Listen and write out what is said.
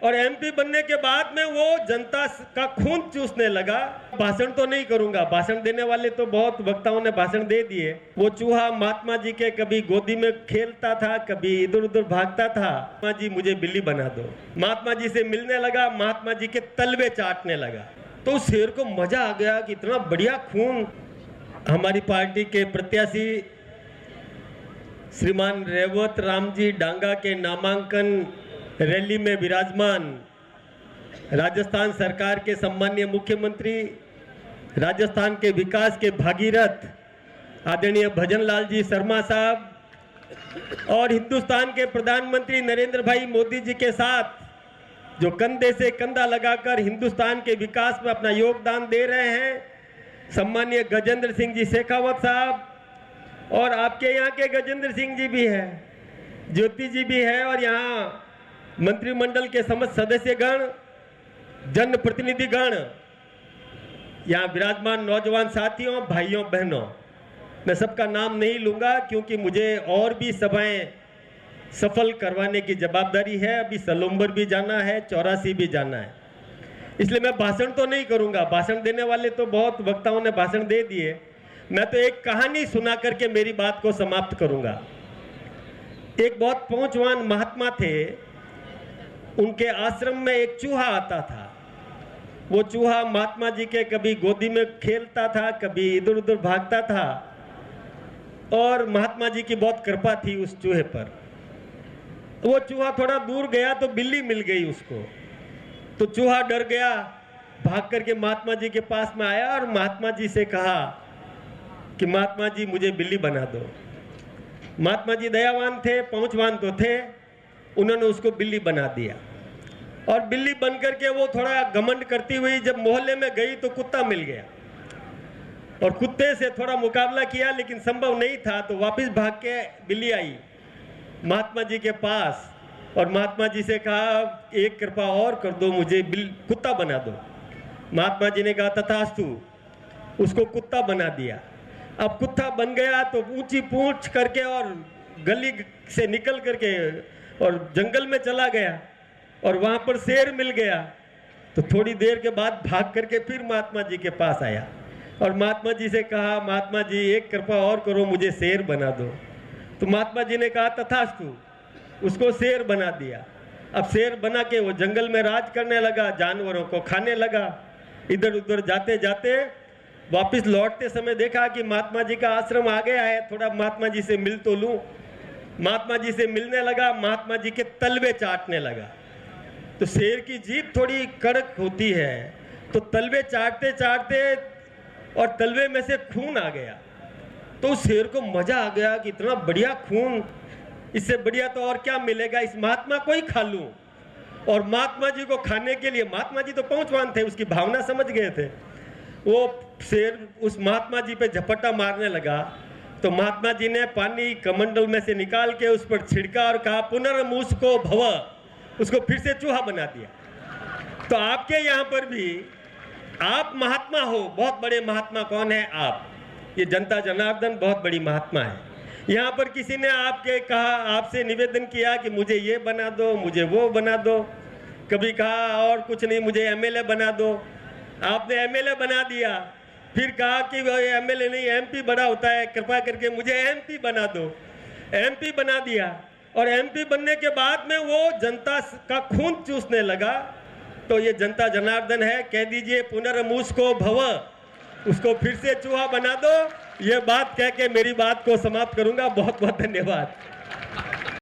और एमपी बनने के बाद में वो जनता का खून चूसने लगा। भाषण तो नहीं करूंगा, भाषण देने वाले तो बहुत वक्ताओं ने भाषण दे दिए। वो चूहा महात्मा जी के कभी गोदी में खेलता था, कभी इधर उधर भागता था। महात्मा जी मुझे बिल्ली बना दो। महात्मा जी से मिलने लगा, महात्मा जी के तलवे चाटने लगा। तो उस शेर को मजा आ गया कि इतना बढ़िया खून। हमारी पार्टी के प्रत्याशी श्रीमान रेवत राम जी डांगा के नामांकन रैली में विराजमान राजस्थान सरकार के सम्मानीय मुख्यमंत्री, राजस्थान के विकास के भागीरथ आदरणीय भजन लाल जी शर्मा साहब और हिंदुस्तान के प्रधानमंत्री नरेंद्र भाई मोदी जी के साथ जो कंधे से कंधा लगाकर हिंदुस्तान के विकास में अपना योगदान दे रहे हैं, सम्मानीय गजेंद्र सिंह जी शेखावत साहब और आपके यहाँ के गजेंद्र सिंह जी भी है, ज्योति जी भी है और यहाँ मंत्रिमंडल के समस्त सदस्यगण, जनप्रतिनिधिगण, यहाँ विराजमान नौजवान साथियों, भाइयों बहनों, मैं सबका नाम नहीं लूंगा क्योंकि मुझे और भी सभाएं सफल करवाने की जवाबदारी है। अभी सलोम्बर भी जाना है, 84 भी जाना है, इसलिए मैं भाषण तो नहीं करूंगा। भाषण देने वाले तो बहुत वक्ताओं ने भाषण दे दिए। मैं तो एक कहानी सुना करके मेरी बात को समाप्त करूंगा। एक बहुत पहुंचवान महात्मा थे, उनके आश्रम में एक चूहा आता था। वो चूहा महात्मा जी के कभी गोदी में खेलता था, कभी इधर उधर भागता था और महात्मा जी की बहुत कृपा थी उस चूहे पर। वो चूहा थोड़ा दूर गया तो बिल्ली मिल गई उसको, तो चूहा डर गया, भाग करके महात्मा जी के पास में आया और महात्मा जी से कहा कि महात्मा जी मुझे बिल्ली बना दो। महात्मा जी दयावान थे, पहुंचवान तो थे, उन्होंने उसको बिल्ली बना दिया। और बिल्ली बन करके वो थोड़ा घमंड करती हुई जब मोहल्ले में गई तो कुत्ता मिल गया और कुत्ते से थोड़ा मुकाबला किया, लेकिन संभव नहीं था, तो वापस भाग के बिल्ली आई महात्मा जी के पास और महात्मा जी से कहा एक कृपा और कर दो, मुझे कुत्ता बना दो। महात्मा जी ने कहा तथास्तु, उसको कुत्ता बना दिया। अब कुत्ता बन गया तो ऊंची पूंछ करके और गली से निकल करके और जंगल में चला गया और वहां पर शेर मिल गया। तो थोड़ी देर के बाद भाग करके फिर महात्मा जी के पास आया और महात्मा जी से कहा महात्मा जी एक कृपा और करो, मुझे शेर बना दो। तो महात्मा जी ने कहा तथास्तु, उसको शेर बना दिया। अब शेर बना के वो जंगल में राज करने लगा, जानवरों को खाने लगा। इधर उधर जाते जाते वापस लौटते समय देखा कि महात्मा जी का आश्रम आ गया है, थोड़ा महात्मा जी से मिल तो लूं। महात्मा जी से मिलने लगा, महात्मा जी के तलवे चाटने लगा। तो शेर की जीभ थोड़ी कड़क होती है, तो तलवे चाटते चाटते और तलवे में से खून आ गया। तो उस शेर को मजा आ गया कि इतना बढ़िया खून, इससे बढ़िया तो और क्या मिलेगा, इस महात्मा को ही खा लूं। और महात्मा जी को खाने के लिए, महात्मा जी तो पहुंचवान थे, उसकी भावना समझ गए थे, वो शेर उस महात्मा जी पे झपट्टा मारने लगा। तो महात्मा जी ने पानी कमंडल में से निकाल के उस पर छिड़का और कहा पुनर्मुसको भव, उसको फिर से चूहा बना दिया। तो आपके यहाँ पर भी आप महात्मा हो, बहुत बड़े महात्मा। कौन है आप? ये जनता जनार्दन बहुत बड़ी महात्मा है। यहाँ पर किसी ने आपके कहा, आपसे निवेदन किया कि मुझे ये बना दो, मुझे वो बना दो। कभी कहा और कुछ नहीं, मुझे एमएलए बना दो। आपने एमएलए बना दिया। फिर कहा कि वो एमएलए नहीं, एमपी बड़ा होता है, कृपा करके मुझे एमपी बना दो। एमपी बना दिया और एमपी बनने के बाद में वो जनता का खून चूसने लगा। तो ये जनता जनार्दन है, कह दीजिए पुनर्मुसको भव, उसको फिर से चूहा बना दो। ये बात कह के मेरी बात को समाप्त करूंगा। बहुत बहुत धन्यवाद।